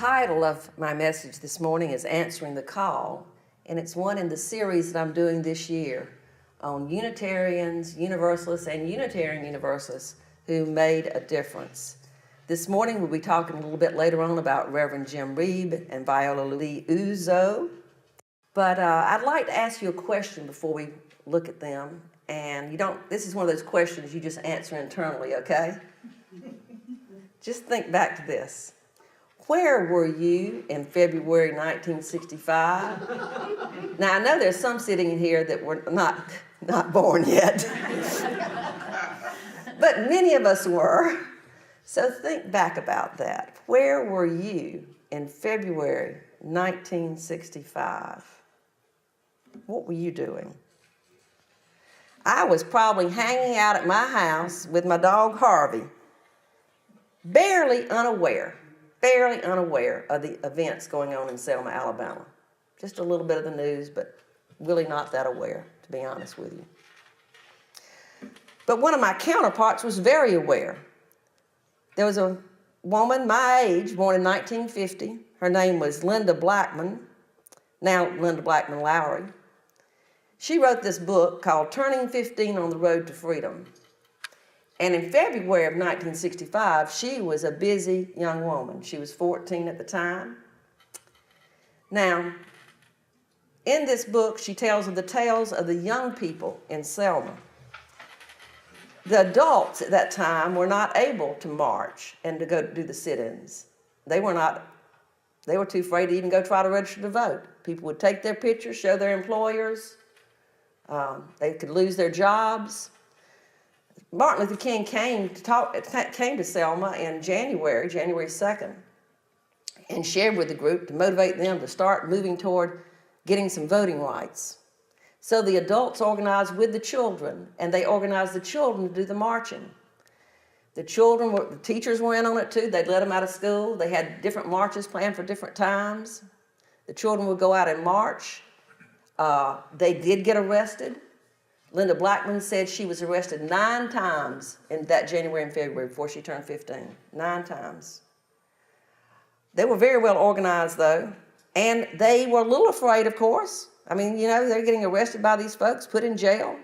title of my message this morning is Answering the Call, and it's one in the series that I'm doing this year on Unitarians, Universalists, and Unitarian Universalists who made a difference. This morning we'll be talking a little bit later on about Reverend Jim Reeb and Viola Lee Uzo. But I'd like to ask you a question before we look at them. And this is one of those questions you just answer internally, okay? Just think back to this. Where were you in February 1965? Now, I know there's some sitting in here that were not born yet. But many of us were. So think back about that. Where were you in February 1965? What were you doing? I was probably hanging out at my house with my dog Harvey, barely unaware of the events going on in Selma, Alabama. Just a little bit of the news, but really not that aware, to be honest with you. But one of my counterparts was very aware. There was a woman my age, born in 1950. Her name was Linda Blackman, now Linda Blackman Lowry. She wrote this book called Turning 15 on the Road to Freedom. And in February of 1965, she was a busy young woman. She was 14 at the time. Now, in this book, she tells of the tales of the young people in Selma. The adults at that time were not able to march and to go do the sit-ins. They were too afraid to even go try to register to vote. People would take their pictures, show their employers. They could lose their jobs. Martin Luther King came to Selma in January 2nd, and shared with the group to motivate them to start moving toward getting some voting rights. So the adults organized with the children, and they organized the children to do the marching. The teachers were in on it too. They'd let them out of school. They had different marches planned for different times. The children would go out and march. They did get arrested. Linda Blackman said she was arrested 9 times in that January and February before she turned 15. 9 times. They were very well organized, though, and they were a little afraid, of course. I mean, they're getting arrested by these folks, put in jail.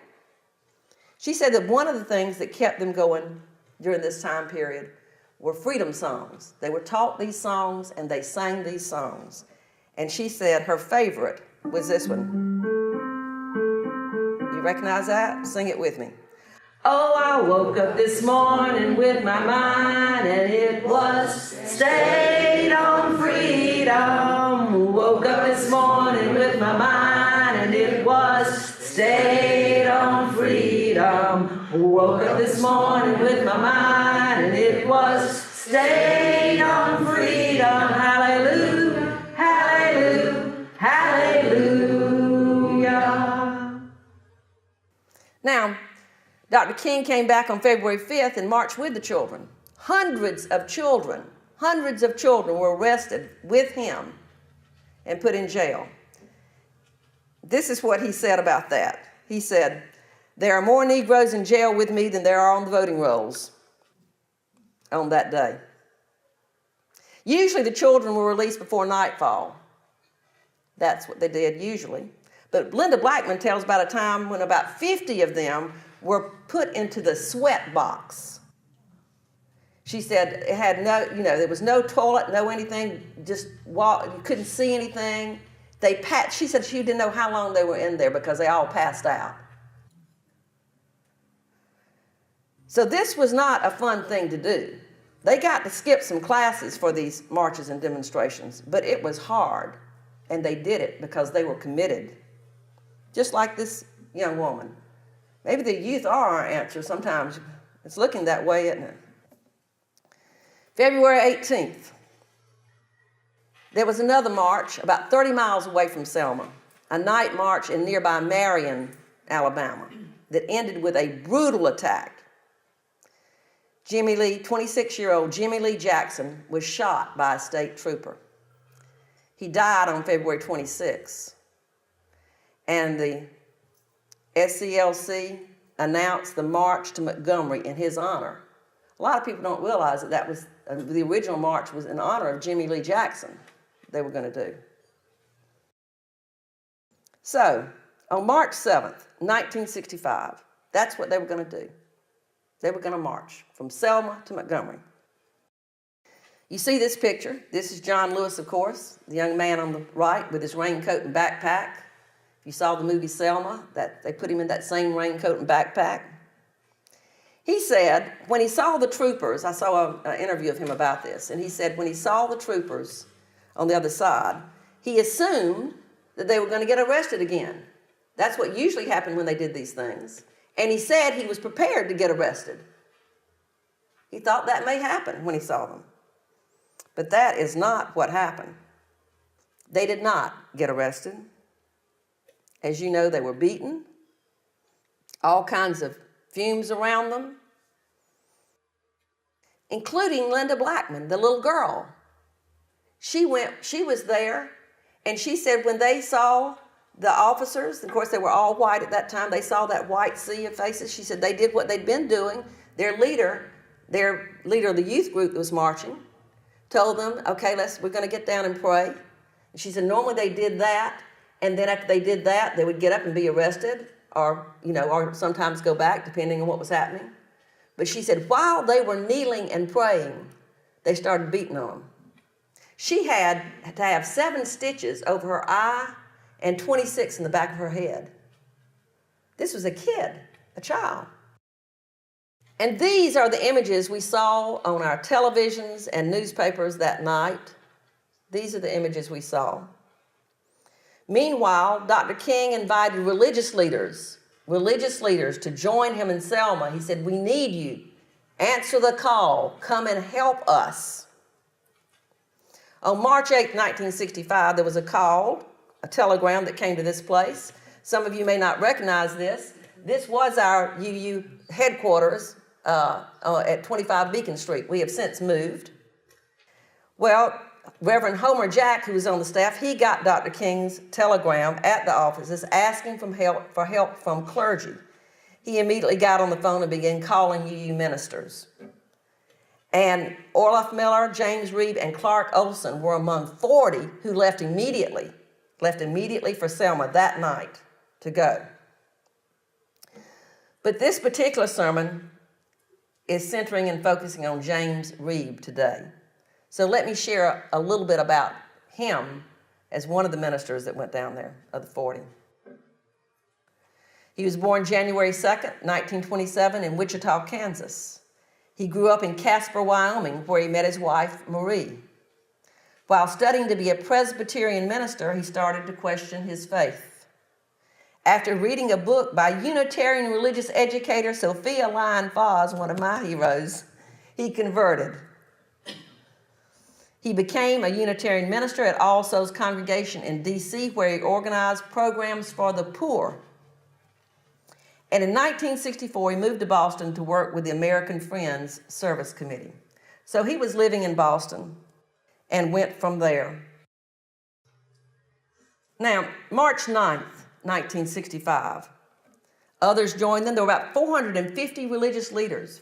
She said that one of the things that kept them going during this time period were freedom songs. They were taught these songs, and they sang these songs. And she said her favorite was this one. You recognize that? Sing it with me. Oh, I woke up this morning with my mind, and it was stayed on freedom. Woke up this morning with my mind, and it was stayed on freedom. Woke up this morning with my mind, and it was stayed on freedom. Hallelujah, hallelujah, hallelujah. Now, Dr. King came back on February 5th and marched with the children. Hundreds of children were arrested with him and put in jail. This is what he said about that. He said, "There are more Negroes in jail with me than there are on the voting rolls on that day." Usually the children were released before nightfall. That's what they did usually. But Linda Blackman tells about a time when about 50 of them were put into the sweat box. She said it had there was no toilet, no anything, just you couldn't see anything. She said she didn't know how long they were in there because they all passed out. So this was not a fun thing to do. They got to skip some classes for these marches and demonstrations, but it was hard, and they did it because they were committed. Just like this young woman. Maybe the youth are our answer sometimes. It's looking that way, isn't it? February 18th, there was another march about 30 miles away from Selma, a night march in nearby Marion, Alabama, that ended with a brutal attack. 26-year-old Jimmy Lee Jackson was shot by a state trooper. He died on February 26th. And the SCLC announced the march to Montgomery in his honor. A lot of people don't realize that the original march was in honor of Jimmy Lee Jackson they were going to do. So, on March 7th, 1965, that's what they were going to do. They were going to march from Selma to Montgomery. You see this picture. This is John Lewis, of course, the young man on the right with his raincoat and backpack. If you saw the movie Selma, they put him in that same raincoat and backpack. He said, when he saw the troopers, I saw an interview of him about this, and he said when he saw the troopers on the other side, he assumed that they were going to get arrested again. That's what usually happened when they did these things. And he said he was prepared to get arrested. He thought that may happen when he saw them. But that is not what happened. They did not get arrested. As you know, they were beaten, all kinds of fumes around them, including Linda Blackman, the little girl. She was there, and she said when they saw the officers, of course they were all white at that time, they saw that white sea of faces. She said they did what they'd been doing. Their leader of the youth group that was marching, told them, okay, we're going to get down and pray. And she said normally they did that, and then after they did that, they would get up and be arrested, or sometimes go back, depending on what was happening. But she said while they were kneeling and praying, they started beating on them. She had to have 7 stitches over her eye and 26 in the back of her head. This was a kid, a child. And these are the images we saw on our televisions and newspapers that night. These are the images we saw. Meanwhile, Dr. King invited religious leaders to join him in Selma. He said, we need you. Answer the call. Come and help us. On March 8, 1965, there was a telegram that came to this place. Some of you may not recognize this. This was our UU headquarters at 25 Beacon Street. We have since moved. Well, Reverend Homer Jack, who was on the staff, he got Dr. King's telegram at the offices asking for help from clergy. He immediately got on the phone and began calling UU ministers. And Orloff Miller, James Reeb, and Clark Olson were among 40 who left immediately for Selma that night to go. But this particular sermon is centering and focusing on James Reeb today. So let me share a little bit about him as one of the ministers that went down there, of the 40. He was born January 2nd, 1927 in Wichita, Kansas. He grew up in Casper, Wyoming, where he met his wife, Marie. While studying to be a Presbyterian minister, he started to question his faith. After reading a book by Unitarian religious educator Sophia Lyon Foss, one of my heroes, he converted. He became a Unitarian minister at All Souls Congregation in D.C., where he organized programs for the poor. And in 1964, he moved to Boston to work with the American Friends Service Committee. So he was living in Boston and went from there. Now, March 9th, 1965, others joined them. There were about 450 religious leaders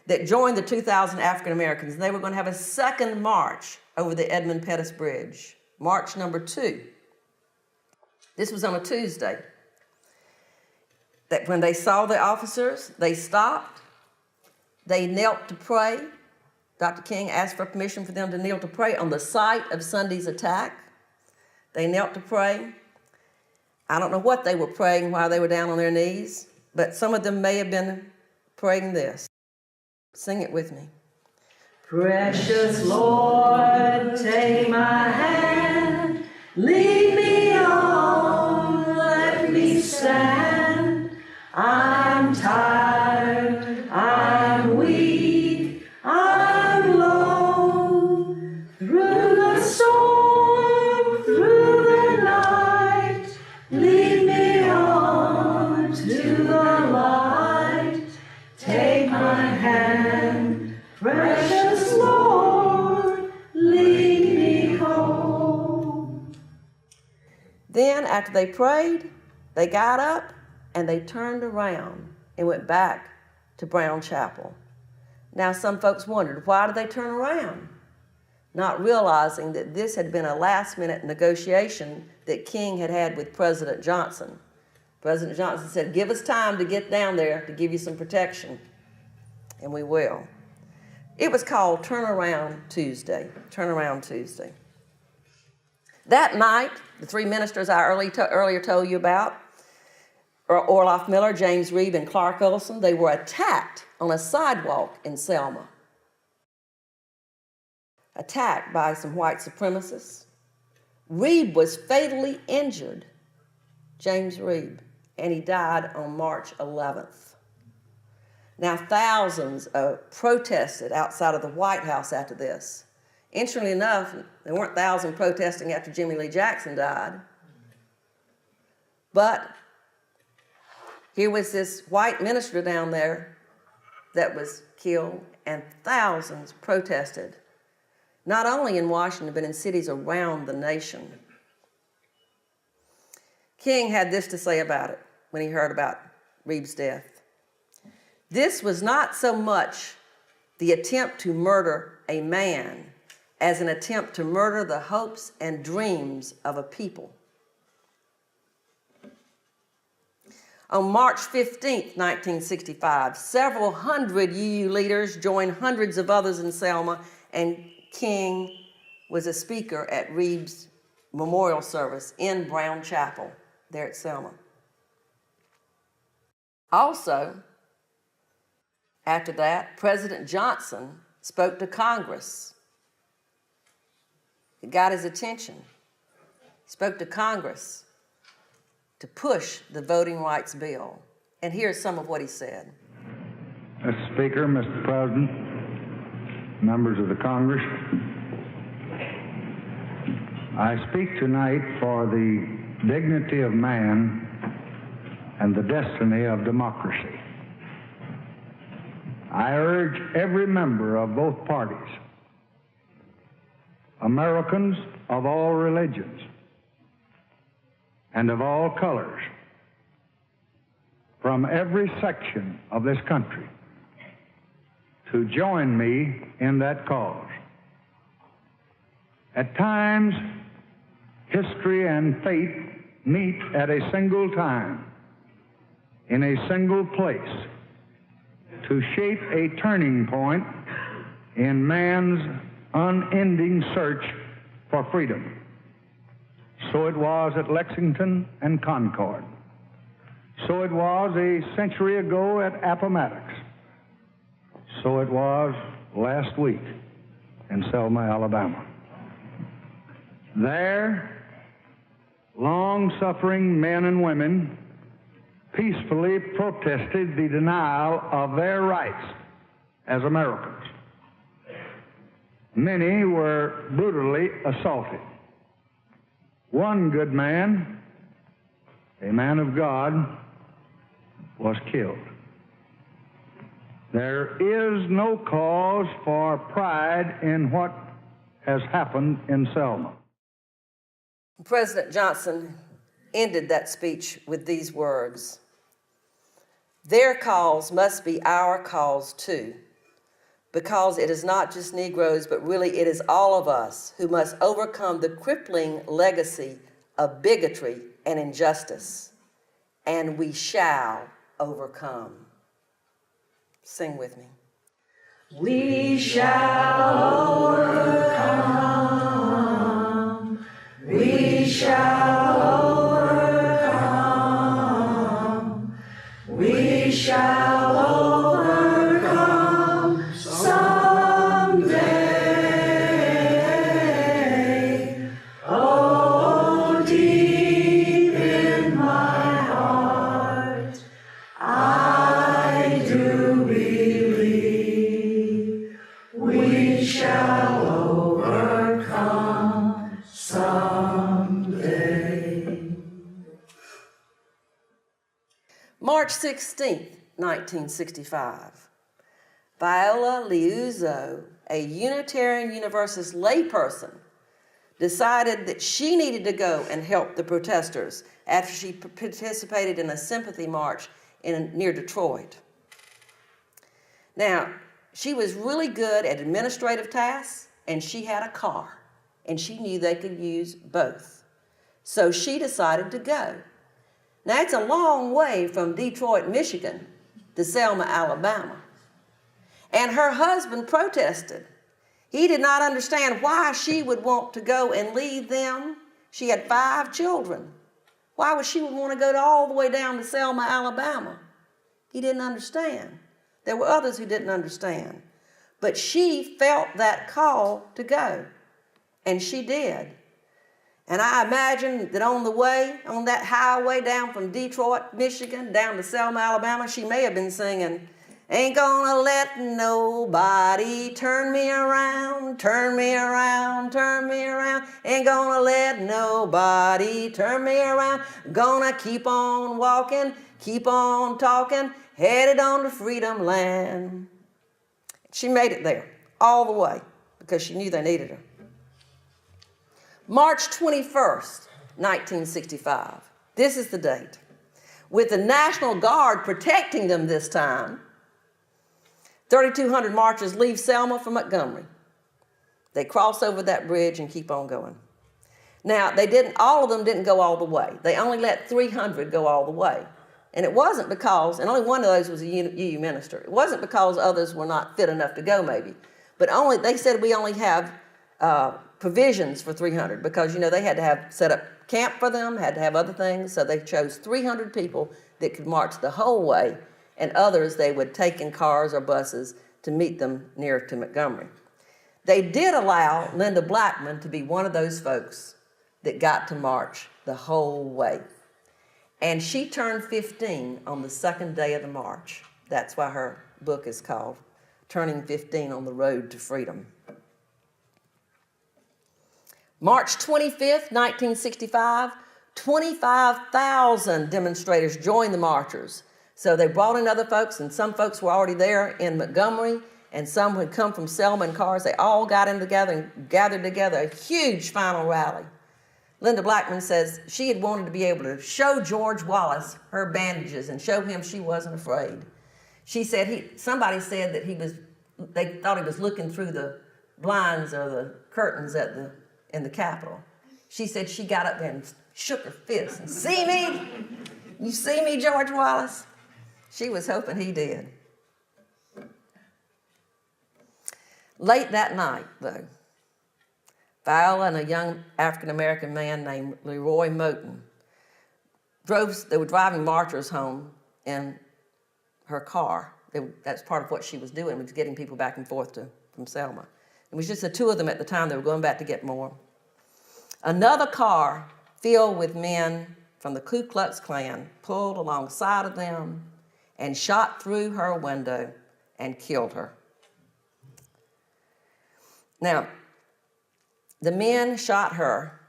that joined the 2,000 African Americans. And they were going to have a second march over the Edmund Pettus Bridge, March number 2. This was on a Tuesday. That when they saw the officers, they stopped. They knelt to pray. Dr. King asked for permission for them to kneel to pray on the site of Sunday's attack. They knelt to pray. I don't know what they were praying while they were down on their knees, but some of them may have been praying this. Sing it with me. Precious Lord, take my hand, lead me on, let me stand. I'm tired, I'm weak, I'm low. Through the storm, through the night, lead me on to the light. Take my hand, precious Lord, lead me home. Then, after they prayed, they got up and they turned around and went back to Brown Chapel. Now, some folks wondered, why did they turn around? Not realizing that this had been a last-minute negotiation that King had had with President Johnson. President Johnson said, give us time to get down there to give you some protection, and we will. It was called Turnaround Tuesday, Turnaround Tuesday. That night, the three ministers I earlier told you about, Orloff Miller, James Reeb, and Clark Olson, they were attacked on a sidewalk in Selma. Attacked by some white supremacists. Reeb was fatally injured, James Reeb, and he died on March 11th. Now, thousands protested outside of the White House after this. Interestingly enough, there weren't thousands protesting after Jimmy Lee Jackson died. But here was this white minister down there that was killed, and thousands protested, not only in Washington, but in cities around the nation. King had this to say about it when he heard about Reeb's death. This was not so much the attempt to murder a man as an attempt to murder the hopes and dreams of a people. On March 15th, 1965, several hundred UU leaders joined hundreds of others in Selma, and King was a speaker at Reeb's memorial service in Brown Chapel, there at Selma. Also, after that, President Johnson spoke to Congress. It got his attention. He spoke to Congress to push the voting rights bill. And here's some of what he said. Mr. Speaker, Mr. President, members of the Congress, I speak tonight for the dignity of man and the destiny of democracy. I urge every member of both parties, Americans of all religions and of all colors, from every section of this country, to join me in that cause. At times, history and fate meet at a single time, in a single place, to shape a turning point in man's unending search for freedom. So it was at Lexington and Concord. So it was a century ago at Appomattox. So it was last week in Selma, Alabama. There, long-suffering men and women peacefully protested the denial of their rights as Americans. Many were brutally assaulted. One good man, a man of God, was killed. There is no cause for pride in what has happened in Selma. President Johnson ended that speech with these words: "Their cause must be our cause too, because it is not just Negroes, but really it is all of us who must overcome the crippling legacy of bigotry and injustice, and we shall overcome." Sing with me. We shall overcome. We shall overcome. We shall overcome someday. Oh, deep in my heart, I do believe we shall overcome someday. March 16th, 1965. Viola Liuzzo, a Unitarian Universalist layperson, decided that she needed to go and help the protesters after she participated in a sympathy march near Detroit. Now, she was really good at administrative tasks, and she had a car, and she knew they could use both. So she decided to go. Now, it's a long way from Detroit, Michigan to Selma, Alabama. And her husband protested. He did not understand why she would want to go and leave them. She had 5 children. Why would she want to go all the way down to Selma, Alabama? He didn't understand. There were others who didn't understand. But she felt that call to go, and she did. And I imagine that on the way, on that highway down from Detroit, Michigan, down to Selma, Alabama, she may have been singing, "Ain't gonna let nobody turn me around, turn me around, turn me around. Ain't gonna let nobody turn me around. Gonna keep on walking, keep on talking, headed on to freedom land." She made it there all the way because she knew they needed her. March 21st, 1965. This is the date. With the National Guard protecting them this time, 3,200 marchers leave Selma for Montgomery. They cross over that bridge and keep on going. Now, all of them didn't go all the way. They only let 300 go all the way. And it wasn't because, and only one of those was a UU minister. It wasn't because others were not fit enough to go, maybe. But they said we only have provisions for 300 because, they had to have set up camp for them, had to have other things. So they chose 300 people that could march the whole way, and others they would take in cars or buses to meet them near to Montgomery. They did allow Linda Blackman to be one of those folks that got to march the whole way. And she turned 15 on the second day of the march. That's why her book is called Turning 15 on the Road to Freedom. March 25th, 1965, 25,000 demonstrators joined the marchers. So they brought in other folks, and some folks were already there in Montgomery, and some had come from Selma in cars. They all got in together and gathered together, a huge final rally. Linda Blackman says she had wanted to be able to show George Wallace her bandages and show him she wasn't afraid. She said somebody said that they thought he was looking through the blinds or the curtains in the Capitol. She said she got up there and shook her fist and, "See me? You see me, George Wallace?" She was hoping he did. Late that night, though, Viola and a young African-American man named Leroy Moten they were driving marchers home in her car. That's part of what she was doing, was getting people back and forth from Selma. It was just the two of them at the time. They were going back to get more. Another car filled with men from the Ku Klux Klan pulled alongside of them and shot through her window and killed her. Now, the men shot her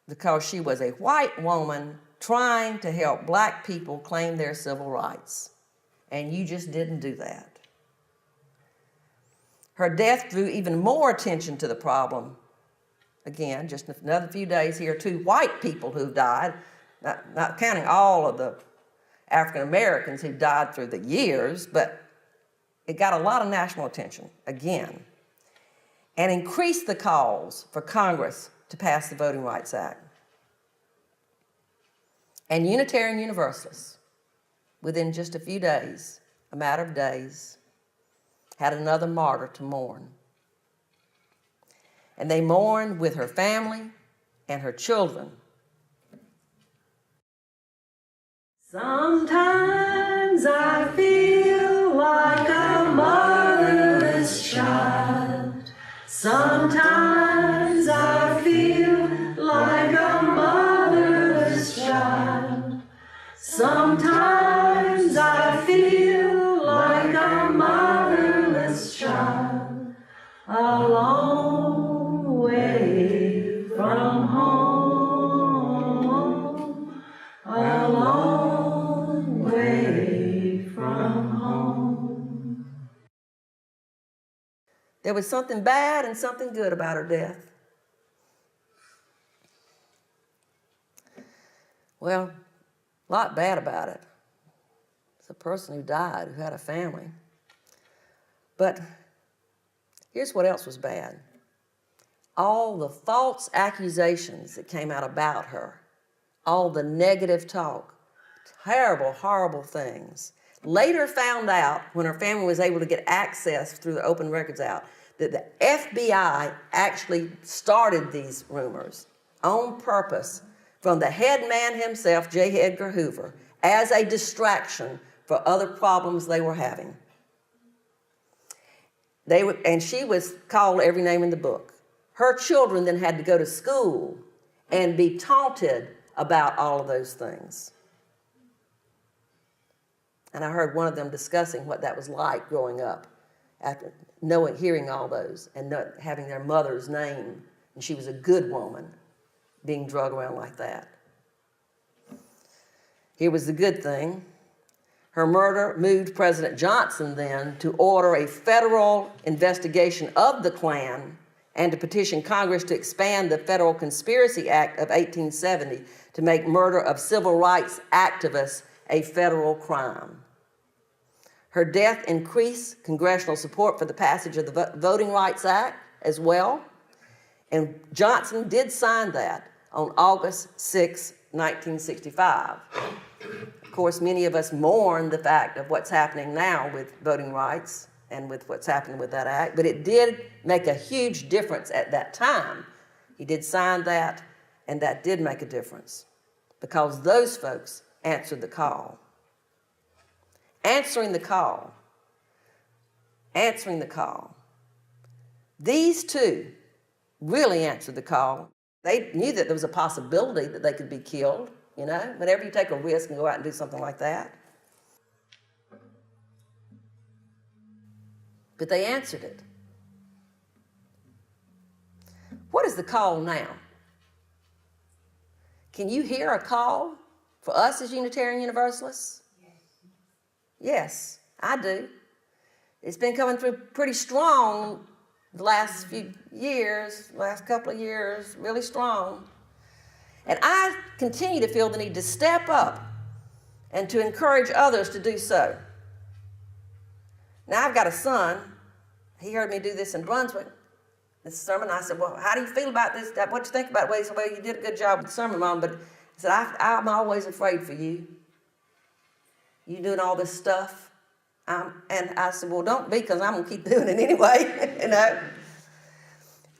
because she was a white woman trying to help black people claim their civil rights. And you just didn't do that. Her death drew even more attention to the problem. Again, just another few days here, 2 white people who died, not counting all of the African Americans who died through the years, but it got a lot of national attention again, and increased the calls for Congress to pass the Voting Rights Act. And Unitarian Universalists, within just a few days, a matter of days, had another martyr to mourn. And they mourned with her family and her children. Sometimes I feel like a motherless child. Sometimes I feel like a motherless child. Sometimes I feel like a motherless child. A long way from home. A long way from home. There was something bad and something good about her death. Well, a lot bad about it. It's a person who died, who had a family. But Here's what else was bad. All the false accusations that came out about her, all the negative talk, terrible, horrible things. Later found out, when her family was able to get access through the Open Records out, that the FBI actually started these rumors on purpose from the head man himself, J. Edgar Hoover, as a distraction for other problems they were having. And she was called every name in the book. Her children then had to go to school and be taunted about all of those things. And I heard one of them discussing what that was like growing up after hearing all those and not having their mother's name, and she was a good woman, being drug around like that. Here was the good thing. Her murder moved President Johnson then to order a federal investigation of the Klan and to petition Congress to expand the Federal Conspiracy Act of 1870 to make murder of civil rights activists a federal crime. Her death increased congressional support for the passage of the Voting Rights Act as well, and Johnson did sign that on August 6, 1965. Of course, many of us mourn the fact of what's happening now with voting rights and with what's happening with that act, but it did make a huge difference at that time. He did sign that, and that did make a difference because those folks answered the call. Answering the call. Answering the call. These two really answered the call. They knew that there was a possibility that they could be killed, you know, whenever you take a risk and go out and do something like that. But they answered it. What is the call now? Can you hear a call for us as Unitarian Universalists? Yes, I do. It's been coming through pretty strong the last few years, last couple of years, really strong. And I continue to feel the need to step up and to encourage others to do so. Now, I've got a son. He heard me do this in Brunswick, this sermon. I said, well, how do you feel about this? What do you think about it? Well, he said, well, you did a good job with the sermon, Mom, but he said, I'm always afraid for you. You doing all this stuff. And I said, well, don't be, because I'm going to keep doing it anyway, you know.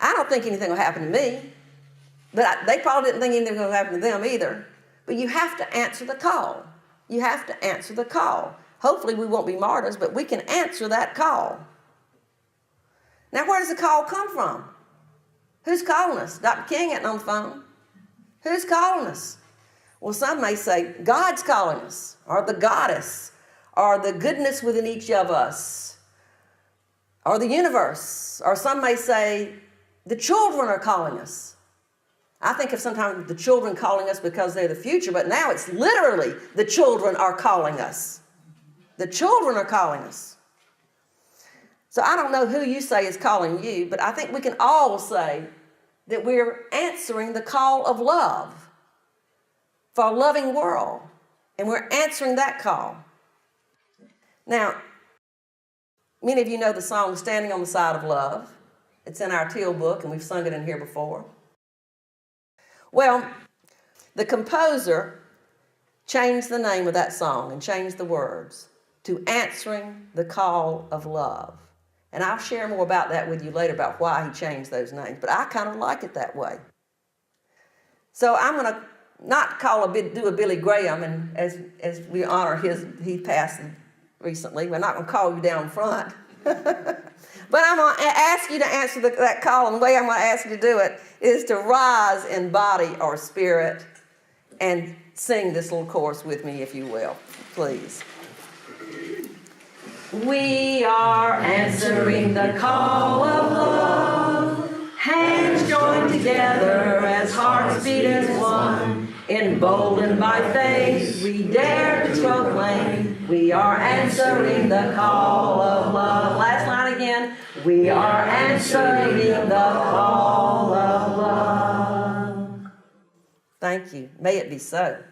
I don't think anything will happen to me, but they probably didn't think anything was going to happen to them either. But you have to answer the call. You have to answer the call. Hopefully we won't be martyrs, but we can answer that call. Now, where does the call come from? Who's calling us? Dr. King ain't on the phone. Who's calling us? Well, some may say God's calling us, or the goddess, or the goodness within each of us, or the universe, or some may say the children are calling us. I think of sometimes the children calling us because they're the future, but now it's literally the children are calling us. The children are calling us. So I don't know who you say is calling you, but I think we can all say that we're answering the call of love for a loving world, and we're answering that call. Now, many of you know the song Standing on the Side of Love. It's in our Teal book, and we've sung it in here before. Well, the composer changed the name of that song and changed the words to Answering the Call of Love. And I'll share more about that with you later about why he changed those names, but I kind of like it that way. So I'm going to not do a Billy Graham, and as we honor he passed recently. We're not going to call you down front. But I'm going to ask you to answer that call, and the way I'm going to ask you to do it is to rise in body or spirit and sing this little chorus with me, if you will, please. We are answering the call of love, hands joined together as hearts beat as one. Emboldened by faith, we dare to proclaim, we are answering the call of love. Last line again. We are answering the call of love. Thank you. May it be so.